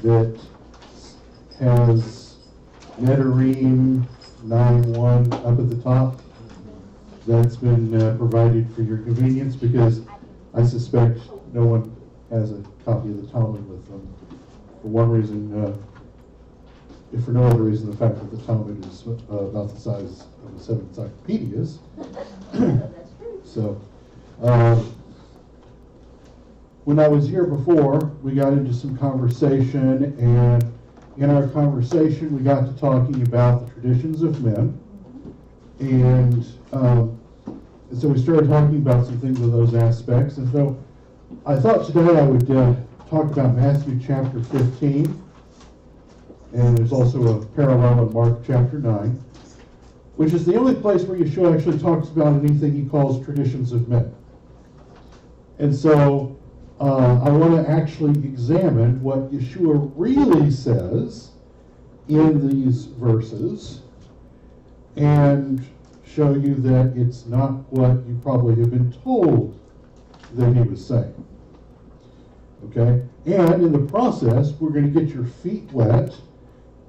that has Nedarim 9:1 up at the top. That's been provided for your convenience because I suspect no one has a copy of the Talmud with them. For one reason, if for no other reason, the fact that the Talmud is about the size of the 7 encyclopedias. So, when I was here before, we got into some conversation, and in our conversation, we got to talking about the traditions of men, and so we started talking about some things of those aspects. And so, I thought today I would talk about Matthew chapter 15, and there's also a parallel in Mark chapter 9, which is the only place where Yeshua actually talks about anything he calls traditions of men. And so I want to actually examine what Yeshua really says in these verses and show you that it's not what you probably have been told that he was saying. Okay? And in the process, we're going to get your feet wet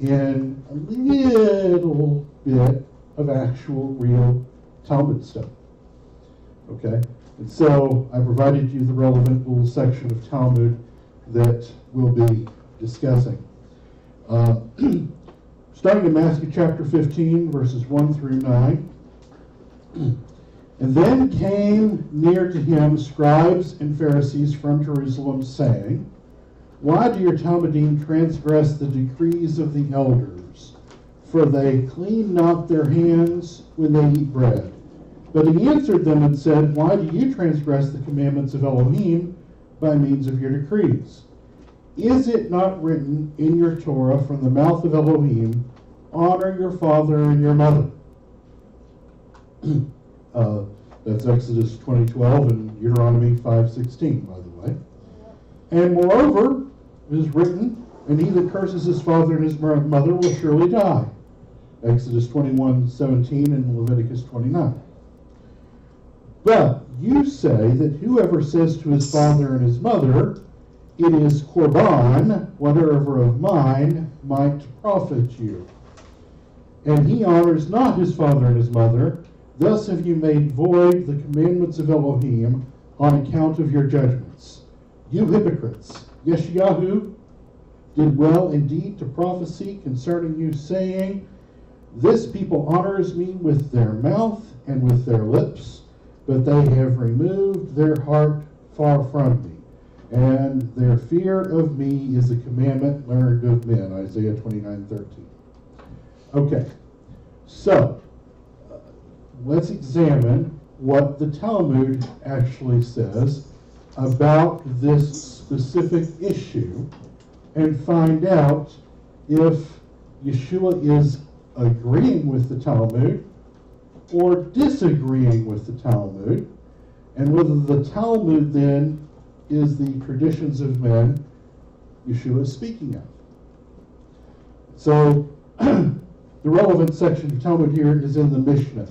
in a little bit of actual, real Talmud stuff. Okay? And so I provided you the relevant little section of Talmud that we'll be discussing. Starting in Matthew chapter 15, verses 1 through 9. And then came near to him scribes and Pharisees from Jerusalem, saying, Why do your Talmudim transgress the decrees of the elders? For they clean not their hands when they eat bread. But he answered them and said, Why do you transgress the commandments of Elohim by means of your decrees? Is it not written in your Torah from the mouth of Elohim, Honor your father and your mother? That's Exodus 20:12 and Deuteronomy 5:16, by the way. And moreover, it is written, And he that curses his father and his mother will surely die. Exodus 21:17 and Leviticus 29. But you say that whoever says to his father and his mother, It is korban, whatever of mine, might profit you. And he honors not his father and his mother, thus have you made void the commandments of Elohim on account of your judgments. You hypocrites, Yeshayahu did well indeed to prophesy concerning you, saying, This people honors me with their mouth and with their lips, but they have removed their heart far from me, and their fear of me is a commandment learned of men. Isaiah 29:13. Okay, so let's examine what the Talmud actually says about this specific issue and find out if Yeshua is agreeing with the Talmud or disagreeing with the Talmud, and whether the Talmud then is the traditions of men Yeshua is speaking of. So the relevant section of Talmud here is in the Mishnah,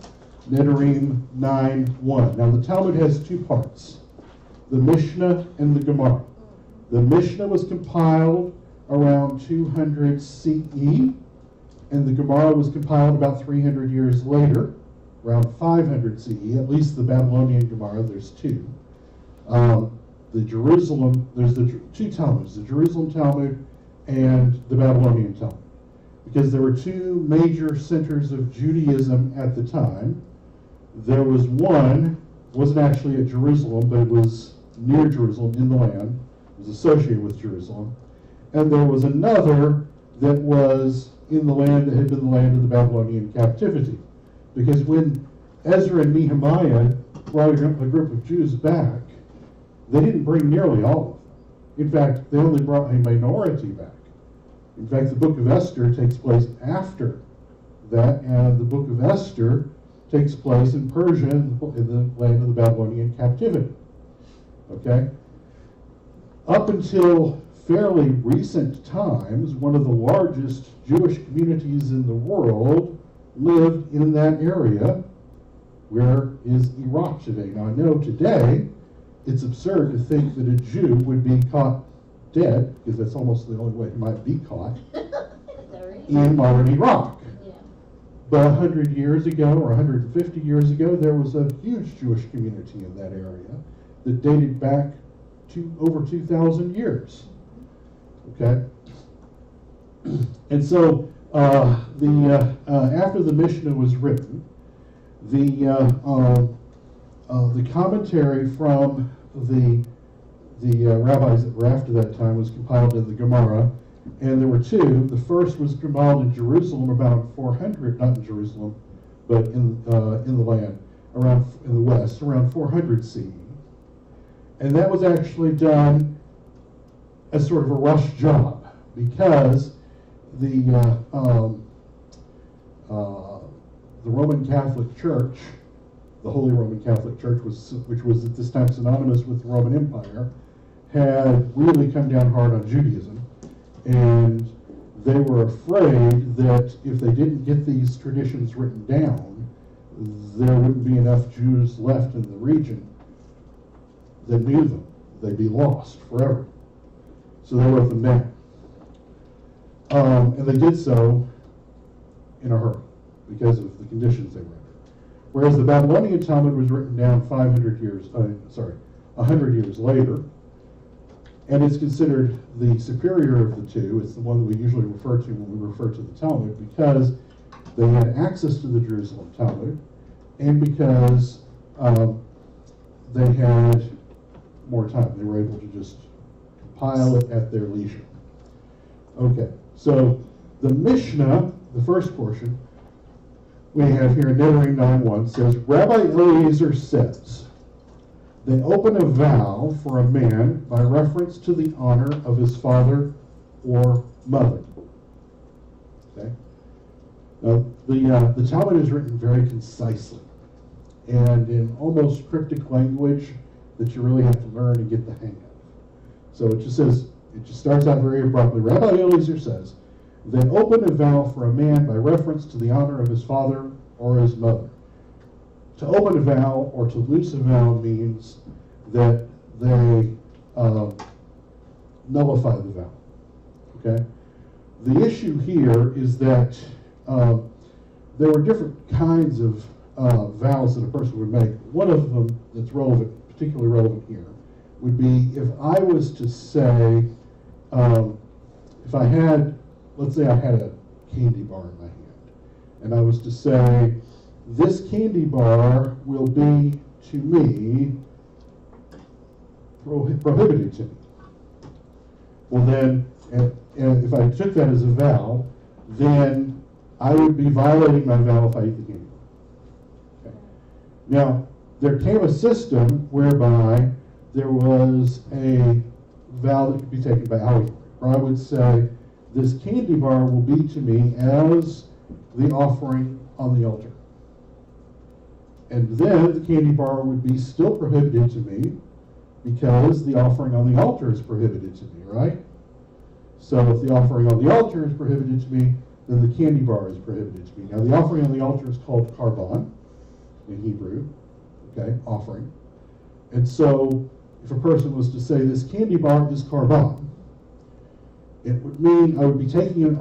Nedarim 9:1. Now the Talmud has two parts, the Mishnah and the Gemara. The Mishnah was compiled around 200 CE, and the Gemara was compiled about 300 years later, around 500 CE, at least the Babylonian Gemara, there's two. There's the two Talmuds, the Jerusalem Talmud and the Babylonian Talmud, because there were two major centers of Judaism at the time. There was one, wasn't actually at Jerusalem, but it was near Jerusalem, in the land, it was associated with Jerusalem. And there was another that was in the land that had been the land of the Babylonian captivity. Because when Ezra and Nehemiah brought a group of Jews back, they didn't bring nearly all of them. In fact, they only brought a minority back. In fact, the book of Esther takes place after that, and the book of Esther takes place in Persia, in the land of the Babylonian captivity. Okay? Up until fairly recent times, one of the largest Jewish communities in the world lived in that area where is Iraq today. Now I know today it's absurd to think that a Jew would be caught dead, because that's almost the only way he might be caught, Sorry. in modern Iraq. Yeah. But 100 years ago or 150 years ago, there was a huge Jewish community in that area that dated back to over 2,000 years. Okay? And so, after the Mishnah was written, the commentary from the rabbis that were after that time was compiled in the Gemara, and there were two. The first was compiled in Jerusalem about 400, not in Jerusalem, but in the land, in the west, around 400 CE. And that was actually done as sort of a rush job, because the Roman Catholic Church, the Holy Roman Catholic Church, which was at this time synonymous with the Roman Empire, had really come down hard on Judaism, and they were afraid that if they didn't get these traditions written down, there wouldn't be enough Jews left in the region that knew them. They'd be lost forever. So they wrote them down. And they did so in a hurry because of the conditions they were under. Whereas the Babylonian Talmud was written down 100 years later, and it's considered the superior of the two. It's the one that we usually refer to when we refer to the Talmud, because they had access to the Jerusalem Talmud, and because they had more time. They were able to just compile it at their leisure. Okay, so the Mishnah, the first portion, we have here in Nedarim 9:1 says, Rabbi Eliezer says, they open a vow for a man by reference to the honor of his father or mother. Okay? Now, the Talmud is written very concisely and in almost cryptic language that you really have to learn and get the hang of. So it just starts out very abruptly. Rabbi Eliezer says, they open a vow for a man by reference to the honor of his father or his mother. To open a vow or to loose a vow means that they nullify the vow. Okay? The issue here is that there were different kinds of vows that a person would make. One of them that's relevant, particularly relevant here, would be if I was to say, if I had, let's say I had a candy bar in my hand, and I was to say, this candy bar will be to me prohibited to me. Well then, and if I took that as a vow, then I would be violating my vow if I eat the candy bar. Okay. Now, there came a system whereby there was a vow that could be taken by allegory, where I would say, this candy bar will be to me as the offering on the altar. And then the candy bar would be still prohibited to me because the offering on the altar is prohibited to me, right? So if the offering on the altar is prohibited to me, then the candy bar is prohibited to me. Now the offering on the altar is called karban in Hebrew, okay, offering. And so if a person was to say this candy bar is karban, it would mean I would be taking a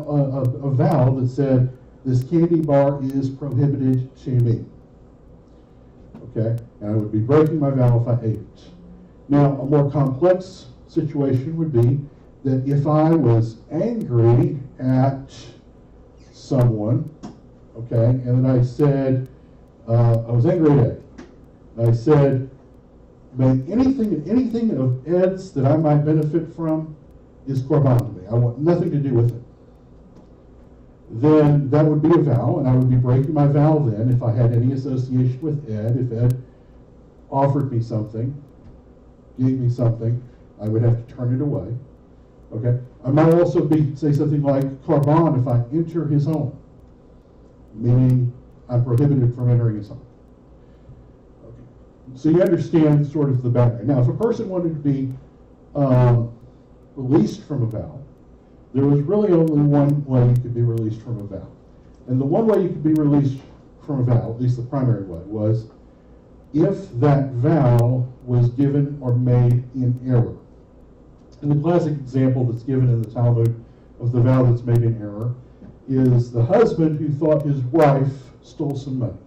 vow that said this candy bar is prohibited to me. Okay? And I would be breaking my vow if I ate it. Now, a more complex situation would be that if I was angry at someone, okay, and then I said, I was angry at Ed, and I said, may anything of Ed's that I might benefit from is korban to me. I want nothing to do with it. Then that would be a vow, and I would be breaking my vow then if I had any association with Ed. If Ed offered me something, gave me something, I would have to turn it away. Okay? I might also say something like korban if I enter his home, meaning I'm prohibited from entering his home. Okay. So you understand sort of the background. Now, if a person wanted to be released from a vow, there was really only one way you could be released from a vow. And the one way you could be released from a vow, at least the primary way, was if that vow was given or made in error. And the classic example that's given in the Talmud of the vow that's made in error is the husband who thought his wife stole some money.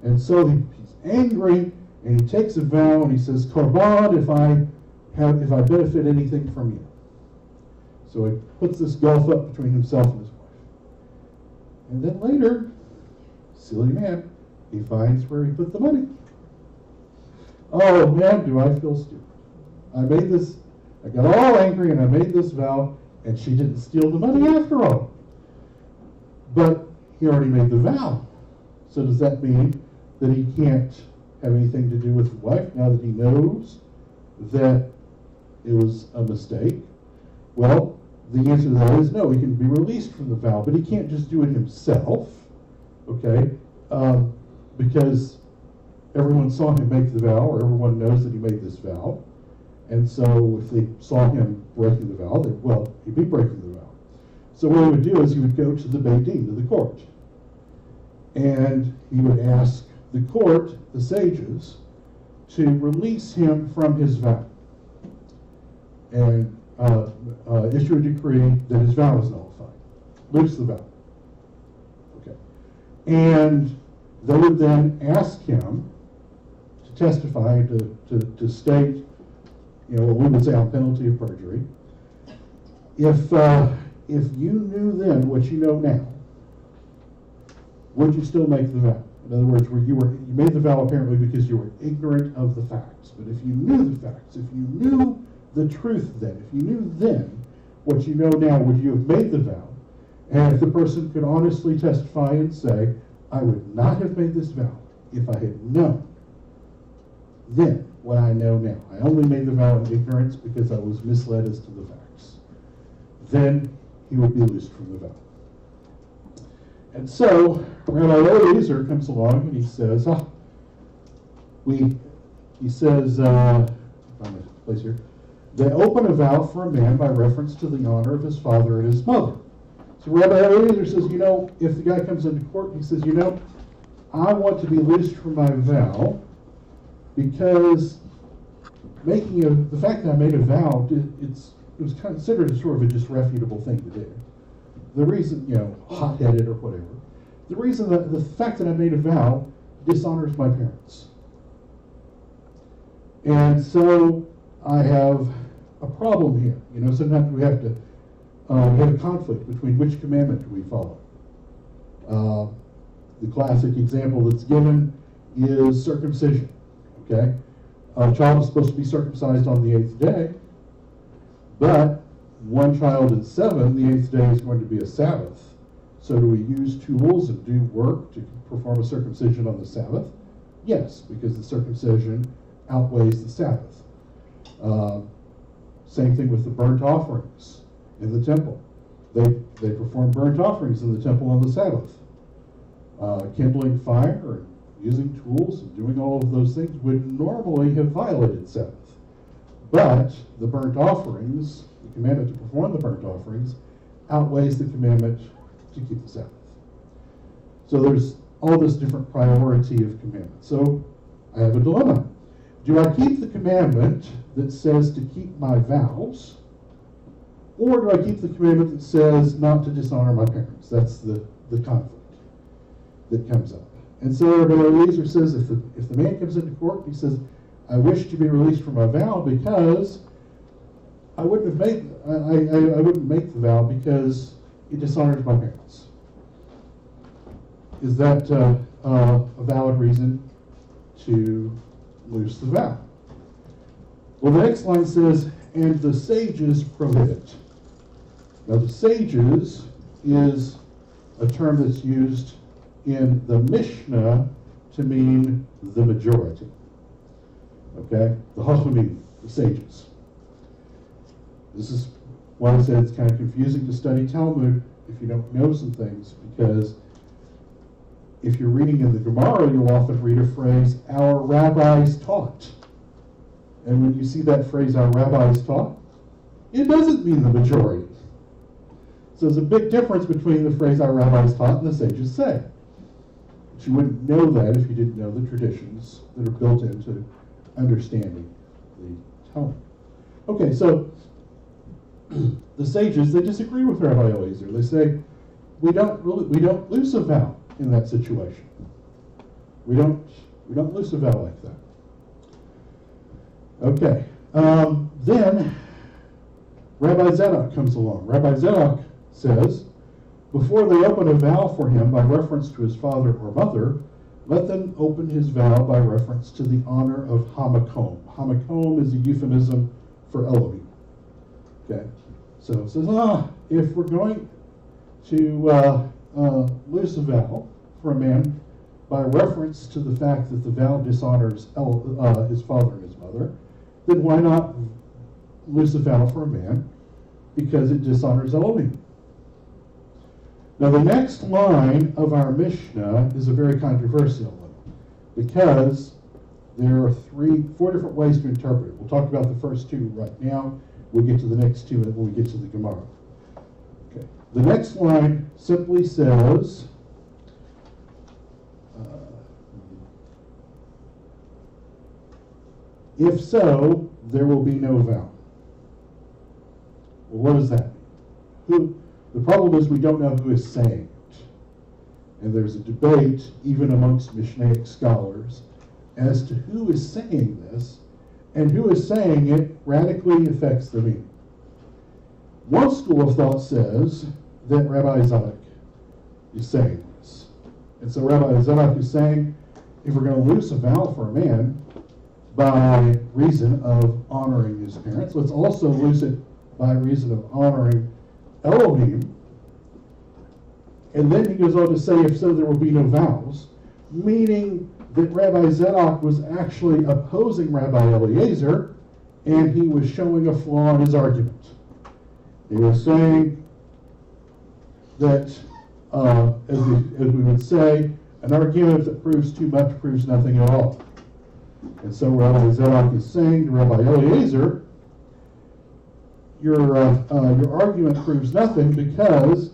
And so he's angry, and he takes a vow, and he says, Korban, if I benefit anything from you. So he puts this gulf up between himself and his wife. And then later, silly man, he finds where he put the money. Oh man, do I feel stupid. I got all angry and I made this vow, and she didn't steal the money after all. But he already made the vow. So does that mean that he can't have anything to do with the wife now that he knows that it was a mistake? Well, the answer to that is no. He can be released from the vow, but he can't just do it himself, okay? Because everyone saw him make the vow, or everyone knows that he made this vow. And so if they saw him breaking the vow, he'd be breaking the vow. So what he would do is he would go to the Beit Din, to the court, and he would ask the court, the sages, to release him from his vow and issue a decree that his vow is nullified. Loose the vow. Okay. And they would then ask him to testify, to state, what we would say on penalty of perjury. If you knew then what you know now, would you still make the vow? In other words, you made the vow apparently because you were ignorant of the facts. But if you knew the facts, if you knew the truth then, if you knew then what you know now, would you have made the vow? And if the person could honestly testify and say, I would not have made this vow if I had known then what I know now. I only made the vow in ignorance because I was misled as to the facts. Then he would be loosed from the vow. And so Rabbi Eliezer comes along and he says, place here, they open a vow for a man by reference to the honor of his father and his mother. So Rabbi Eliezer says, if the guy comes into court and he says, I want to be loosed from my vow because the fact that I made a vow, it was considered as sort of a disreputable thing to do. The reason, hot-headed or whatever. The reason that the fact that I made a vow dishonors my parents. And so I have a problem here. Sometimes we have to have a conflict between which commandment do we follow. The classic example that's given is circumcision. Okay? A child is supposed to be circumcised on the 8th day, but one child is 7, the 8th day is going to be a Sabbath. So do we use tools and do work to perform a circumcision on the Sabbath? Yes, because the circumcision outweighs the Sabbath. Same thing with the burnt offerings in the temple. They perform burnt offerings in the temple on the Sabbath. Kindling fire and using tools and doing all of those things would normally have violated Sabbath. But the burnt offerings, the commandment to perform the burnt offerings, outweighs the commandment to keep the Sabbath. So there's all this different priority of commandments. So I have a dilemma. Do I keep the commandment that says to keep my vows, or do I keep the commandment that says not to dishonor my parents? That's the conflict that comes up. And so Rabbi Eliezer says if the man comes into court and he says, I wish to be released from my vow because I wouldn't make the vow because it dishonors my parents. Is that a valid reason to loose the vow? Well, the next line says, and the sages prohibit. Now, the sages is a term that's used in the Mishnah to mean the majority. Okay? The Chachamim, the sages. This is why I said it's kind of confusing to study Talmud if you don't know some things, because if you're reading in the Gemara, you'll often read a phrase, our rabbis taught. And when you see that phrase, our rabbis taught, it doesn't mean the majority. So there's a big difference between the phrase our rabbis taught and the sages say. But you wouldn't know that if you didn't know the traditions that are built into understanding the Talmud. Okay, so the sages, they disagree with Rabbi Eliezer. They say, we don't loose a vow in that situation. We don't loose a vow like that. Okay, then Rabbi Zadok comes along. Rabbi Zadok says, before they open a vow for him by reference to his father or mother, let them open his vow by reference to the honor of Hamakom. Hamakom is a euphemism for Elohim. Okay, so it says, if we're going to loose a vow for a man by reference to the fact that the vow dishonors his father and his mother, then why not loose a vow for a man because it dishonors Elohim? Now the next line of our Mishnah is a very controversial one because there are 4 different ways to interpret it. We'll talk about the first 2 right now. We'll get to the next 2 when we get to the Gemara. Okay. The next line simply says, if so, there will be no vow. Well, what does that mean? The problem is we don't know who is saying it. And there's a debate, even amongst Mishnaic scholars, as to who is saying this, and who is saying it radically affects the meaning. One school of thought says that Rabbi Zadok is saying this. And so Rabbi Zadok is saying, if we're going to loose a vow for a man by reason of honoring his parents, let's also loose it by reason of honoring Elohim. And then he goes on to say, if so, there will be no vows, meaning that Rabbi Zadok was actually opposing Rabbi Eliezer, and he was showing a flaw in his argument. He was saying that, as we would say, an argument that proves too much proves nothing at all. And so Rabbi Zadok is saying to Rabbi Eliezer, your argument proves nothing because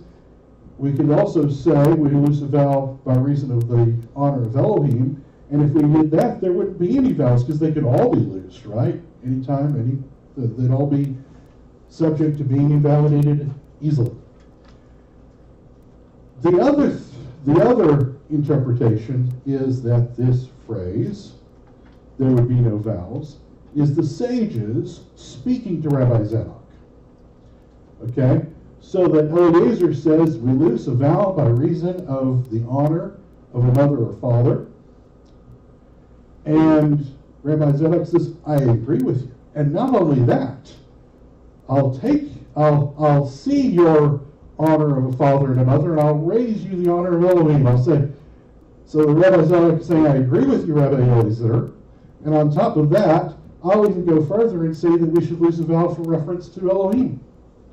we could also say we loose a vow by reason of the honor of Elohim, and if we did that, there wouldn't be any vows because they could all be loosed, right? Anytime, they'd all be subject to being invalidated easily. The other interpretation is that this phrase, there would be no vows, is the sages speaking to Rabbi Zadok. Okay? So that Eliezer says, we loose a vow by reason of the honor of a mother or father. And Rabbi Zadok says, I agree with you. And not only that, I'll see your honor of a father and a mother, and I'll raise you the honor of Elohim. I'll say, so the Rabbi Zadok is saying, I agree with you, Rabbi Eliezer. And on top of that, I'll even go further and say that we should loose a vow for reference to Elohim,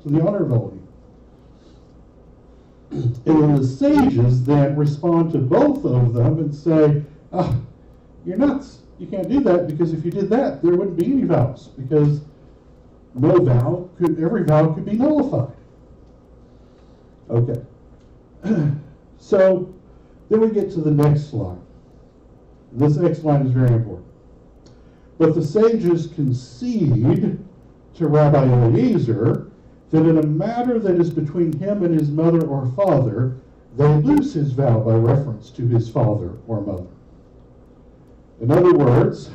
to the honor of Elohim. And then the sages then respond to both of them and say, you're nuts. You can't do that because if you did that, there wouldn't be any vows because every vow could be nullified. Okay. So then we get to the next line. This next line is very important. But the sages concede to Rabbi Eliezer that in a matter that is between him and his mother or father, they loose his vow by reference to his father or mother. In other words,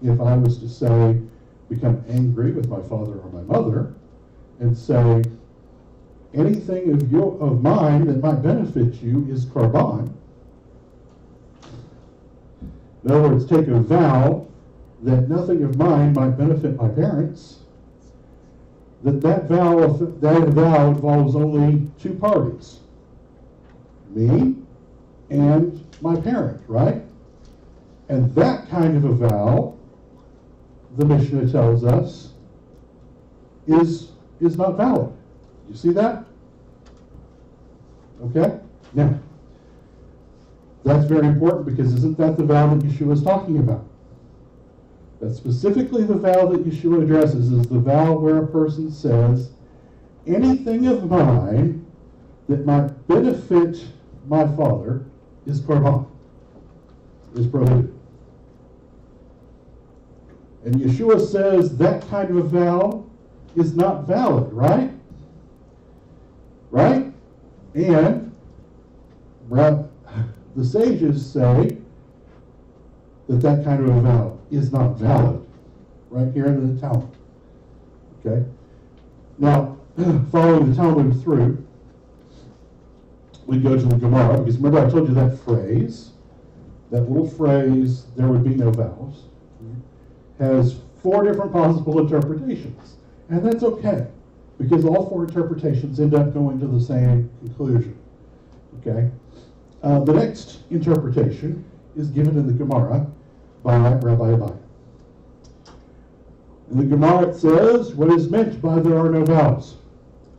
if I was to say, become angry with my father or my mother, and say, anything of mine that might benefit you is korban. In other words, take a vow that nothing of mine might benefit my parents, that vow involves only 2 parties, me and my parent, right? And that kind of a vow, the Mishnah tells us, is not valid. You see that? Okay? Now, that's very important because isn't that the vow that Yeshua is talking about? That's specifically the vow that Yeshua addresses, is the vow where a person says, anything of mine that might benefit my father is korban, is prohibited. And Yeshua says that kind of a vow is not valid, right? Right? And the sages say that that kind of a vow is not valid, right here in the Talmud. Okay? Now, following the Talmud through, we go to the Gemara, because remember I told you that phrase, that little phrase, there would be no vows, has 4 different possible interpretations. And that's okay, because all 4 interpretations end up going to the same conclusion. Okay? The next interpretation is given in the Gemara by Rabbi Abaye. In the Gemara it says, what is meant by there are no vows?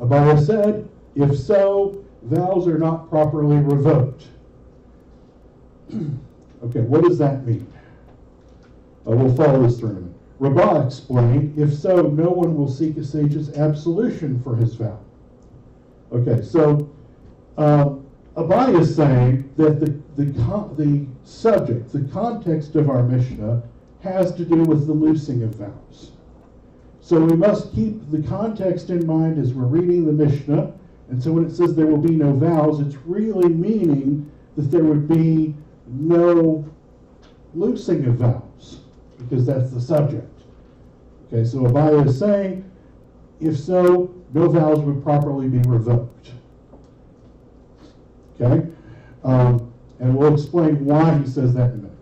Abaye said, if so, vows are not properly revoked. Okay, what does that mean? We'll follow this through in a minute. Rabbah explained, if so, no one will seek a sage's absolution for his vow. Okay, so Abaye is saying that the subject, the context of our Mishnah has to do with the loosing of vows. So we must keep the context in mind as we're reading the Mishnah. And so when it says there will be no vows, it's really meaning that there would be no loosing of vows, because that's the subject. Okay, so Abaye is saying, if so, no vows would properly be revoked. Okay? And we'll explain why he says that in a minute.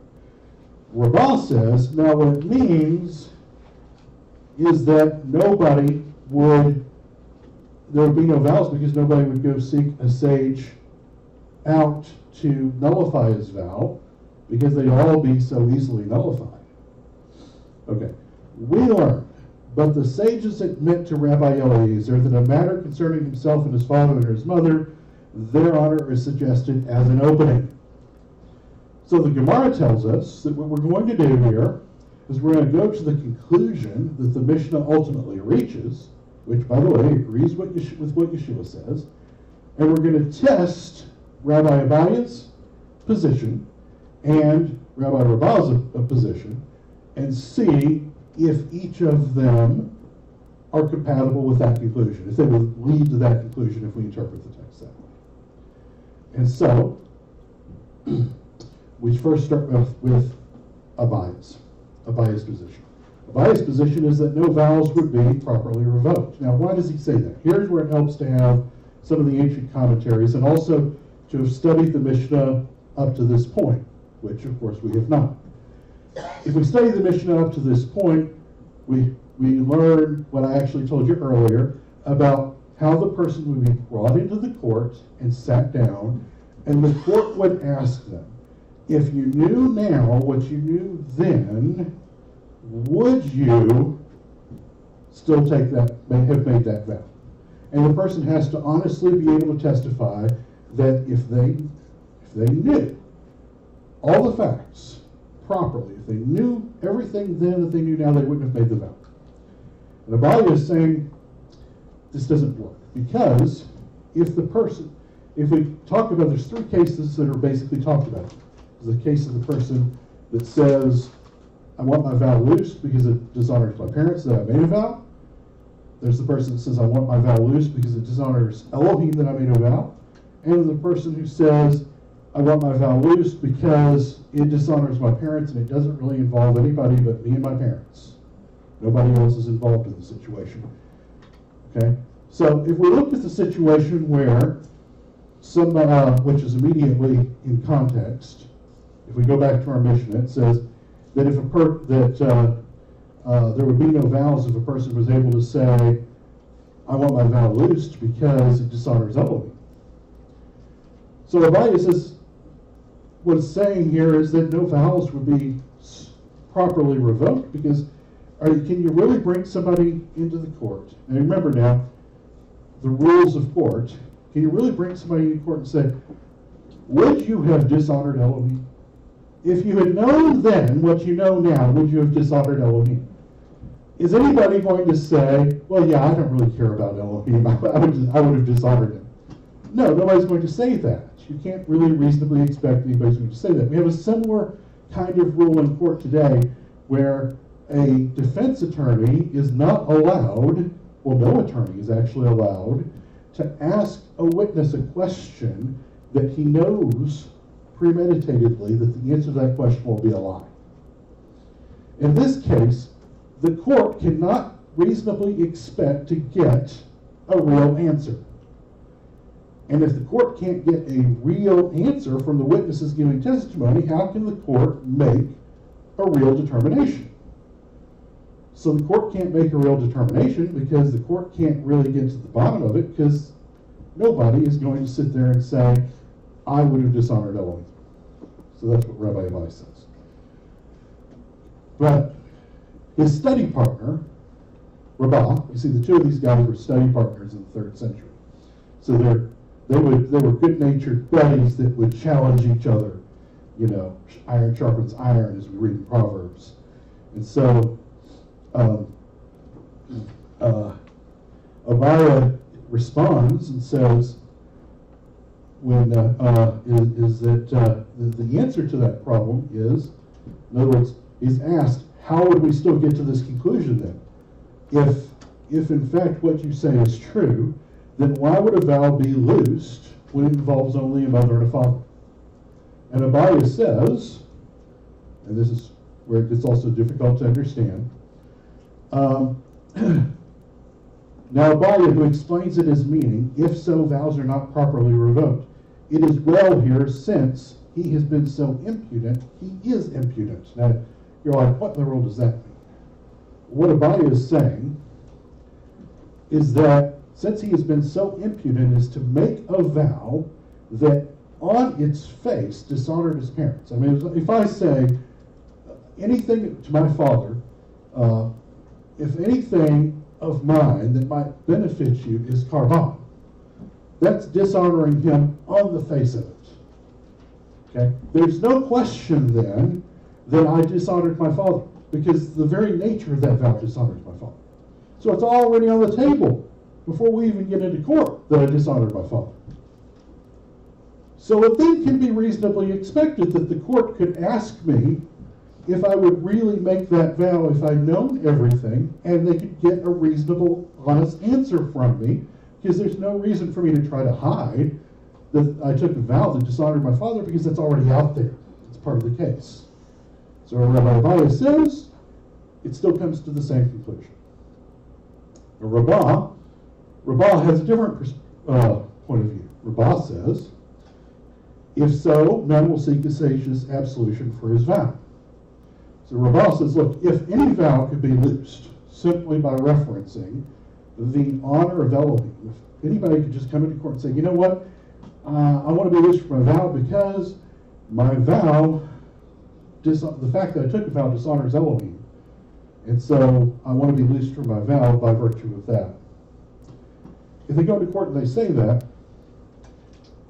Rabbah says, now what it means is that there would be no vows because nobody would go seek a sage out to nullify his vow, because they'd all be so easily nullified. Okay, we learned, but the sages admit to Rabbi Eliezer that a matter concerning himself and his father and his mother, their honor is suggested as an opening. So the Gemara tells us that what we're going to do here is we're going to go to the conclusion that the Mishnah ultimately reaches, which, by the way, agrees with what Yeshua says, and we're going to test Rabbi Abaye's position and Rabbi Rabbah's position and see if each of them are compatible with that conclusion, if they would lead to that conclusion if we interpret the text that way. And so, we first start with Abaye's position. Abaye's position is that no vows would be properly revoked. Now, why does he say that? Here's where it helps to have some of the ancient commentaries and also to have studied the Mishnah up to this point, which, of course, we have not. If we study the Mishnah up to this point, we learn what I actually told you earlier about how the person would be brought into the court and sat down, and the court would ask them, if you knew now what you knew then, would you still have made that vow? And the person has to honestly be able to testify that if they knew all the facts properly, if they knew everything then that they knew now, they wouldn't have made the vow. And Abaye is saying this doesn't work, because if we talk about, there's 3 cases that are basically talked about. There's the case of the person that says, I want my vow loosed because it dishonors my parents that I made a vow. There's the person that says, I want my vow loosed because it dishonors Elohim that I made a vow. And the person who says, I want my vow loosed because it dishonors my parents and it doesn't really involve anybody but me and my parents. Nobody else is involved in the situation. Okay? So if we look at the situation where which is immediately in context, if we go back to our Mishnah, it says that if there would be no vows if a person was able to say, I want my vow loosed because it dishonors Elohim. So Abaye says, what it's saying here is that no vows would be properly revoked, because can you really bring somebody into the court? And remember now, the rules of court, can you really bring somebody into court and say, would you have dishonored Elohim? If you had known then what you know now, would you have dishonored Elohim? Is anybody going to say, well, yeah, I don't really care about Elohim, I would have dishonored him? No, nobody's going to say that. You can't really reasonably expect anybody's going to say that. We have a similar kind of rule in court today where a defense attorney is not allowed, well, no attorney is actually allowed to ask a witness a question that he knows premeditatedly that the answer to that question will be a lie. In this case, the court cannot reasonably expect to get a real answer. And if the court can't get a real answer from the witnesses giving testimony, how can the court make a real determination? So the court can't make a real determination because the court can't really get to the bottom of it, because nobody is going to sit there and say, I would have dishonored Elohim. So that's what Rabbi Abai says. But his study partner, Rabbah, you see the two of these guys were study partners in the 3rd century. So they were good-natured buddies that would challenge each other. You know, iron sharpens iron, as we read in Proverbs. And so Abiah responds and says, is that the answer to that problem is, in other words, he's asked, how would we still get to this conclusion then? If in fact what you say is true, then why would a vow be loosed when it involves only a mother and a father? And Abiah says, and this is where it gets also difficult to understand, now Abiah, who explains it as meaning, if so, vows are not properly revoked. It is well here, since he has been so impudent, he is impudent. Now, you're like, what in the world does that mean? What Abiah is saying is that since he has been so impudent as to make a vow that on its face dishonored his parents. I mean, if I say anything to my father, if anything of mine that might benefit you is karban, that's dishonoring him on the face of it. Okay? There's no question then that I dishonored my father, because the very nature of that vow dishonors my father. So it's already on the table before we even get into court that I dishonored my father. So it then can be reasonably expected that the court could ask me if I would really make that vow if I'd known everything, and they could get a reasonable, honest answer from me, because there's no reason for me to try to hide that I took a vow that dishonored my father, because that's already out there. It's part of the case. So Rabbi Abiah says, it still comes to the same conclusion. Rabbah has a different point of view. Rabbah says, if so, none will seek a sage's absolution for his vow. So Rabbah says, look, if any vow could be loosed simply by referencing the honor of Elohim, if anybody could just come into court and say, you know what, I want to be loosed from my vow because my vow, the fact that I took a vow dishonors Elohim, and so I want to be loosed from my vow by virtue of that. If they go to court and they say that,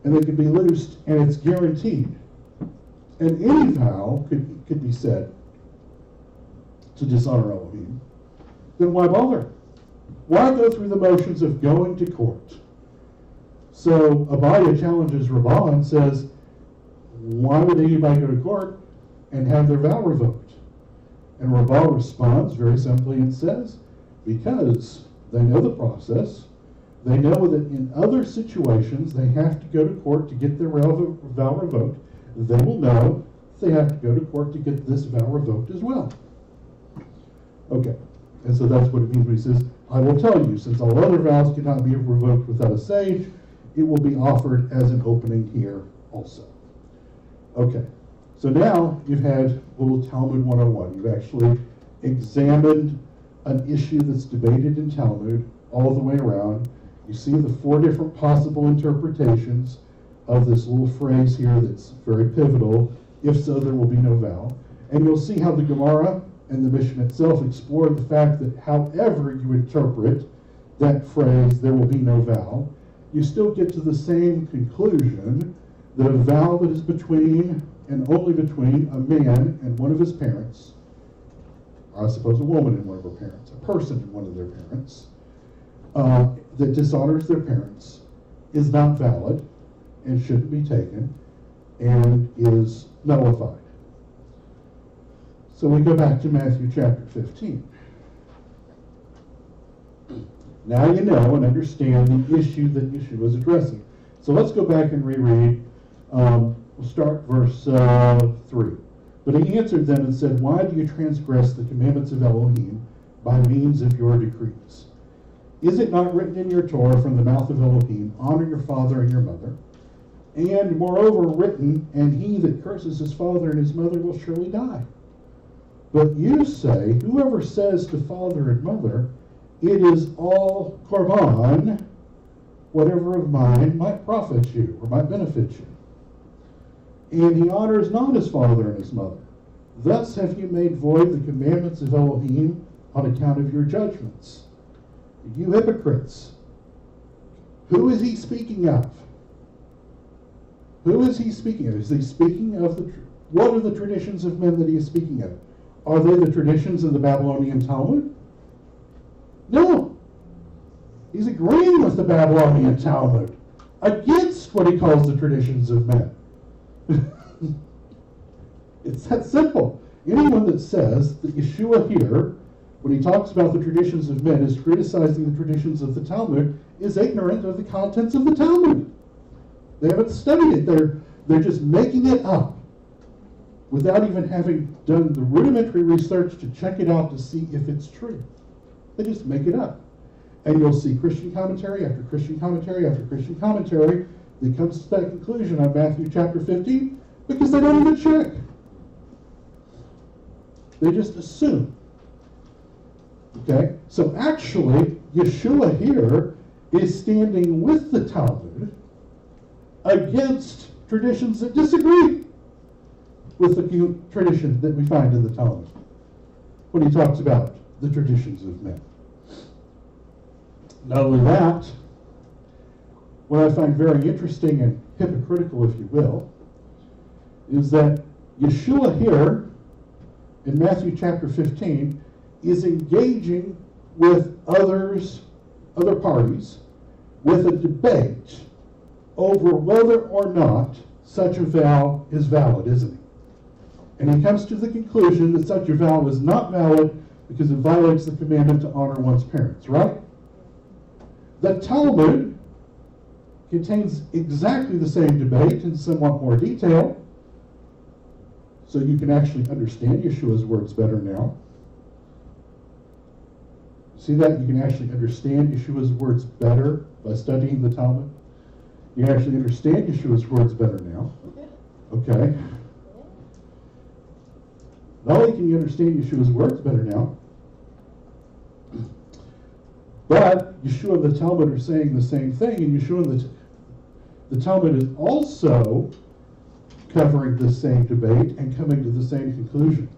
and they can be loosed, and it's guaranteed, and any vow could be said to dishonor Elohim, then why bother? Why go through the motions of going to court? So Abiah challenges Rabbah and says, why would anybody go to court and have their vow revoked? And Rabbah responds very simply and says, because they know the process, they know that in other situations they have to go to court to get their vow revoked. They will know they have to go to court to get this vow revoked as well. Okay, and so that's what it means when he says, I will tell you, since all other vows cannot be revoked without a sage, it will be offered as an opening here also. Okay, so now you've had little Talmud 101. You've actually examined an issue that's debated in Talmud all the way around. You see the 4 different possible interpretations of this little phrase here that's very pivotal. If so, there will be no vow. And you'll see how the Gemara and the Mishnah itself explore the fact that however you interpret that phrase, there will be no vow, you still get to the same conclusion that a vow that is between and only between a man and one of his parents, or I suppose a woman and one of her parents, a person and one of their parents, that dishonors their parents is not valid and shouldn't be taken and is nullified. So we go back to Matthew chapter 15. Now you know and understand the issue that Yeshua is addressing. So let's go back and reread. We'll start verse 3. But he answered them and said, why do you transgress the commandments of Elohim by means of your decrees? Is it not written in your Torah from the mouth of Elohim, honor your father and your mother? And moreover written, and he that curses his father and his mother will surely die. But you say, whoever says to father and mother, it is all korban, whatever of mine might profit you or might benefit you. And he honors not his father and his mother. Thus have you made void the commandments of Elohim on account of your judgments. You hypocrites. Who is he speaking of? Who is he speaking of? Is he speaking of what are the traditions of men that he is speaking of? Are they the traditions of the Babylonian Talmud? No. He's agreeing with the Babylonian Talmud against what he calls the traditions of men. It's that simple. Anyone that says that Yeshua here, when he talks about the traditions of men, is criticizing the traditions of the Talmud, is ignorant of the contents of the Talmud. They haven't studied it. They're just making it up without even having done the rudimentary research to check it out to see if it's true. They just make it up. And you'll see Christian commentary after Christian commentary after Christian commentary that comes to that conclusion on Matthew chapter 15 because they don't even check. They just assume. Okay? So actually, Yeshua here is standing with the Talmud against traditions that disagree with the tradition that we find in the Talmud when he talks about the traditions of men. Not only that, what I find very interesting and hypocritical, if you will, is that Yeshua here in Matthew chapter 15 is engaging with other parties with a debate over whether or not such a vow is valid, isn't he? And he comes to the conclusion that such a vow is not valid because it violates the commandment to honor one's parents, right? The Talmud contains exactly the same debate in somewhat more detail, so you can actually understand Yeshua's words better now. See that? You can actually understand Yeshua's words better by studying the Talmud. You can actually understand Yeshua's words better now. Okay? Not only can you understand Yeshua's words better now, but Yeshua and the Talmud are saying the same thing, and Yeshua and the Talmud is also covering the same debate and coming to the same conclusion.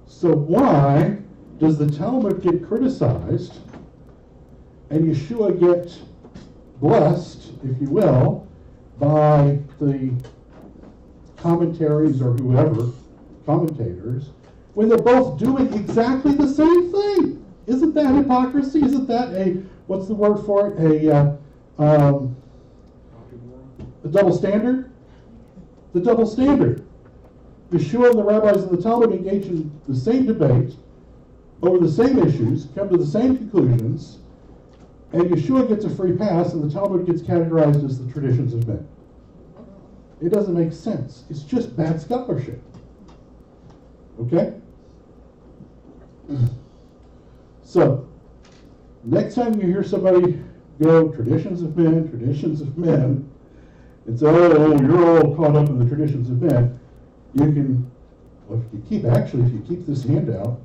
So why does the Talmud get criticized and Yeshua get blessed, if you will, by the commentaries or whoever, commentators, when they're both doing exactly the same thing? Isn't that hypocrisy? Isn't that what's the word for it? A double standard? The double standard. Yeshua and the rabbis and the Talmud engage in the same debate over the same issues, come to the same conclusions, and Yeshua gets a free pass and the Talmud gets categorized as the traditions of men. It doesn't make sense. It's just bad scholarship. Okay? So, next time you hear somebody go traditions of men, and say, oh, you're all caught up in the traditions of men, you can, well, if you keep this handout,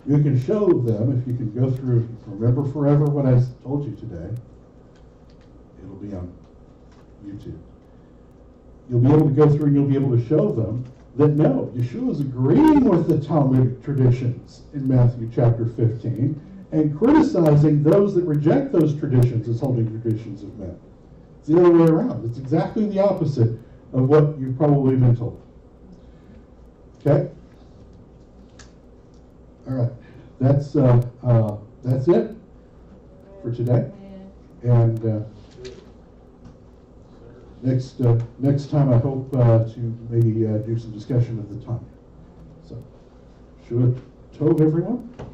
you can show them, if you can go through, remember forever what I told you today, it'll be on YouTube. You'll be able to go through and you'll be able to show them that no, Yeshua is agreeing with the Talmudic traditions in Matthew chapter 15 and criticizing those that reject those traditions as holding traditions of men. It's the other way around. It's exactly the opposite of what you've probably been told. Okay? All right. That's it for today. And next time I hope to maybe do some discussion of the time. So Shua Tov, everyone.